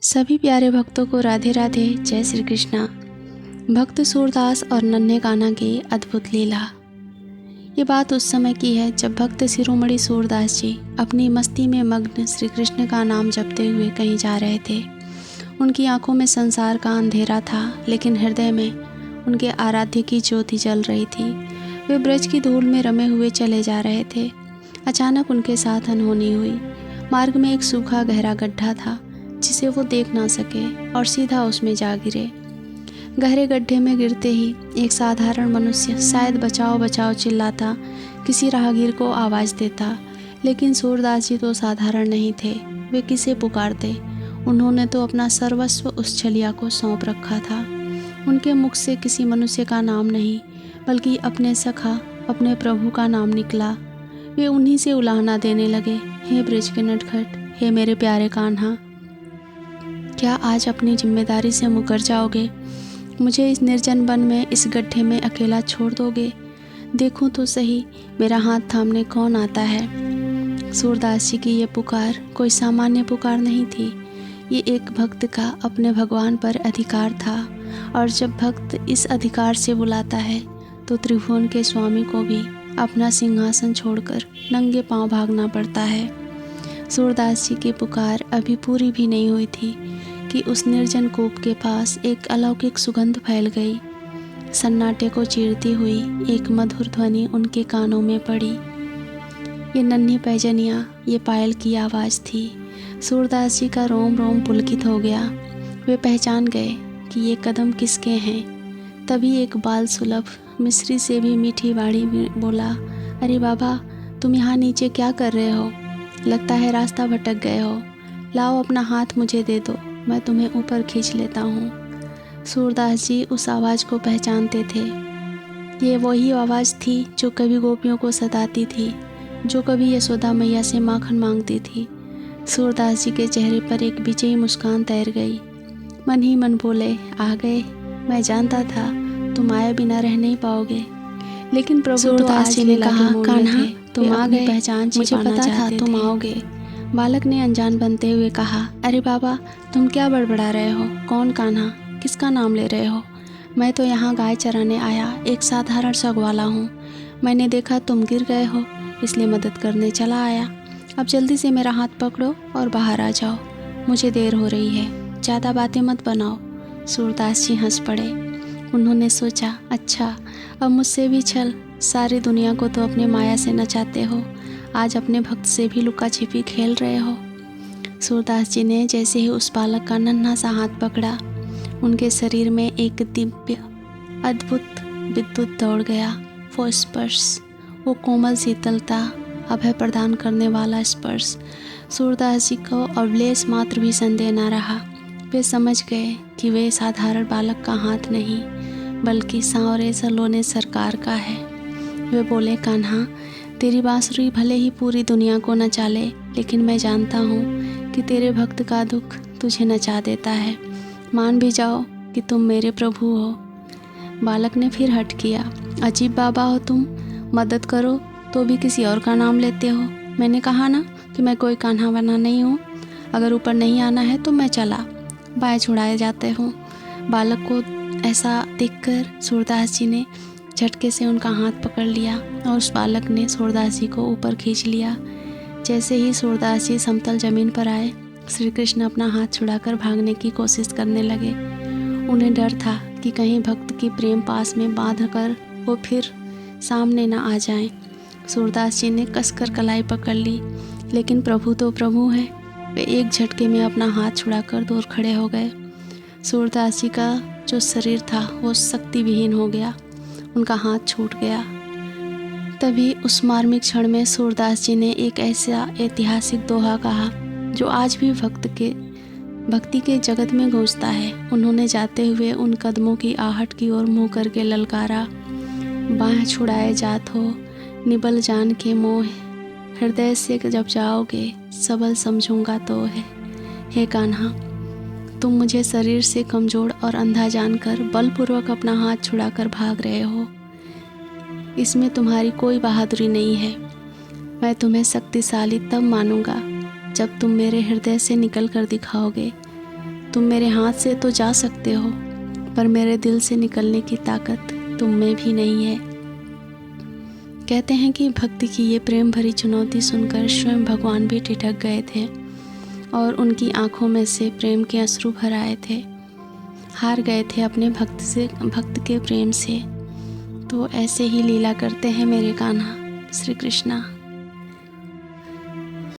सभी प्यारे भक्तों को राधे राधे। जय श्री कृष्णा। भक्त सूरदास और नन्हे कान्हा की अद्भुत लीला। ये बात उस समय की है जब भक्त शिरोमणि सूरदास जी अपनी मस्ती में मग्न श्री कृष्ण का नाम जपते हुए कहीं जा रहे थे। उनकी आंखों में संसार का अंधेरा था, लेकिन हृदय में उनके आराध्य की ज्योति जल रही थी। वे ब्रज की धूल में रमे हुए चले जा रहे थे। अचानक उनके साथ अनहोनी हुई। मार्ग में एक सूखा गहरा गड्ढा था जिसे वो देख ना सके और सीधा उसमें जा गिरे। गहरे गड्ढे में गिरते ही एक साधारण मनुष्य शायद बचाओ बचाओ चिल्लाता, किसी राहगीर को आवाज़ देता, लेकिन सूरदास जी तो साधारण नहीं थे। वे किसे पुकारते? उन्होंने तो अपना सर्वस्व उस छलिया को सौंप रखा था। उनके मुख से किसी मनुष्य का नाम नहीं, बल्कि अपने सखा, अपने प्रभु का नाम निकला। वे उन्हीं से उलाहना देने लगे, हे ब्रज के नटखट, हे मेरे प्यारे कान्हा, क्या आज अपनी जिम्मेदारी से मुकर जाओगे? मुझे इस निर्जन वन में, इस गड्ढे में अकेला छोड़ दोगे? देखूं तो सही, मेरा हाथ थामने कौन आता है। सूरदास जी की ये पुकार कोई सामान्य पुकार नहीं थी। ये एक भक्त का अपने भगवान पर अधिकार था, और जब भक्त इस अधिकार से बुलाता है तो त्रिभुवन के स्वामी को भी अपना सिंहासन छोड़कर नंगे पांव भागना पड़ता है। सूरदास जी की पुकार अभी पूरी भी नहीं हुई थी कि उस निर्जन कूप के पास एक अलौकिक सुगंध फैल गई। सन्नाटे को चीरती हुई एक मधुर ध्वनि उनके कानों में पड़ी। ये नन्ही पैजनियाँ, ये पायल की आवाज़ थी। सूरदास जी का रोम रोम पुलकित हो गया। वे पहचान गए कि ये कदम किसके हैं। तभी एक बाल सुलभ, मिस्री से भी मीठी वाणी बोला, अरे बाबा, तुम यहाँ नीचे क्या कर रहे हो? लगता है रास्ता भटक गए हो। लाओ अपना हाथ मुझे दे दो, मैं तुम्हें ऊपर खींच लेता हूँ। सूरदास जी उस आवाज़ को पहचानते थे। ये वही आवाज़ थी जो कभी गोपियों को सताती थी, जो कभी यशोदा मैया से माखन मांगती थी। सूरदास जी के चेहरे पर एक विजयी मुस्कान तैर गई। मन ही मन बोले, आ गए। मैं जानता था तुम आए बिना रह नहीं पाओगे। लेकिन प्रभु तो आज ने कहा, कान्हा तुम आ गए, पहचान मुझे पता था तुम आओगे। बालक ने अनजान बनते हुए कहा, अरे बाबा, तुम क्या बड़बड़ा रहे हो? कौन कान्हा? किसका नाम ले रहे हो? मैं तो यहाँ गाय चराने आया एक साधारण सा ग्वाला हूँ। मैंने देखा तुम गिर गए हो, इसलिए मदद करने चला आया। अब जल्दी से मेरा हाथ पकड़ो और बाहर आ जाओ, मुझे देर हो रही है। ज़्यादा बातें मत बनाओ। सूरदास जी हंस पड़े। उन्होंने सोचा, अच्छा, अब मुझसे भी छल। सारी दुनिया को तो अपने माया से नचाते हो, आज अपने भक्त से भी लुका छिपी खेल रहे हो। सूरदास जी ने जैसे ही उस बालक का नन्हा सा हाथ पकड़ा, उनके शरीर में एक दिव्य अद्भुत विद्युत दौड़ गया। वो स्पर्श, वो कोमल शीतलता, अभय प्रदान करने वाला स्पर्श। सूरदास जी को अवलेश मात्र भी संदेह न रहा। वे समझ गए कि वे साधारण बालक का हाथ नहीं, बल्कि सांवरे सलोने सरकार का है। वे बोले, कान्हा, तेरी बांसुरी भले ही पूरी दुनिया को नचा ले, लेकिन मैं जानता हूँ कि तेरे भक्त का दुख तुझे नचा देता है। मान भी जाओ कि तुम मेरे प्रभु हो। बालक ने फिर हठ किया, अजीब बाबा हो तुम, मदद करो तो भी किसी और का नाम लेते हो। मैंने कहा ना कि मैं कोई कान्हा बना नहीं हूँ। अगर ऊपर नहीं आना है तो मैं चला। बाएं छुड़ाए जाते हो। बालक को ऐसा देखकर सूरदास जी ने झटके से उनका हाथ पकड़ लिया और उस बालक ने सूरदास जी को ऊपर खींच लिया। जैसे ही सूरदास जी समतल जमीन पर आए, श्री कृष्ण अपना हाथ छुड़ाकर भागने की कोशिश करने लगे। उन्हें डर था कि कहीं भक्त की प्रेम पास में बांध कर वो फिर सामने न आ जाएं। सूरदास जी ने कसकर कलाई पकड़ ली, लेकिन प्रभु तो प्रभु हैं। वे एक झटके में अपना हाथ छुड़ाकर दूर खड़े हो गए। सूरदास जी का जो शरीर था वो शक्ति विहीन हो गया, उनका हाथ छूट गया। तभी उस मार्मिक क्षण में सूरदास जी ने एक ऐसा ऐतिहासिक दोहा कहा जो आज भी भक्ति के जगत में गूंजता है। उन्होंने जाते हुए उन कदमों की आहट की ओर मुँह करके ललकारा, बाहें छुड़ाए जात हो, निबल जान के मोह, हृदय से जब जाओगे सबल समझूंगा तो है। हे कान्हा, तुम मुझे शरीर से कमज़ोर और अंधा जानकर बलपूर्वक अपना हाथ छुड़ाकर भाग रहे हो। इसमें तुम्हारी कोई बहादुरी नहीं है। मैं तुम्हें शक्तिशाली तब मानूंगा जब तुम मेरे हृदय से निकल कर दिखाओगे। तुम मेरे हाथ से तो जा सकते हो, पर मेरे दिल से निकलने की ताकत तुम में भी नहीं है। कहते हैं कि भक्ति की ये प्रेम भरी चुनौती सुनकर स्वयं भगवान भी ठिठक गए थे और उनकी आंखों में से प्रेम के अश्रु भर आए थे। हार गए थे अपने भक्त के प्रेम से। तो ऐसे ही लीला करते हैं मेरे कान्हा श्री कृष्णा।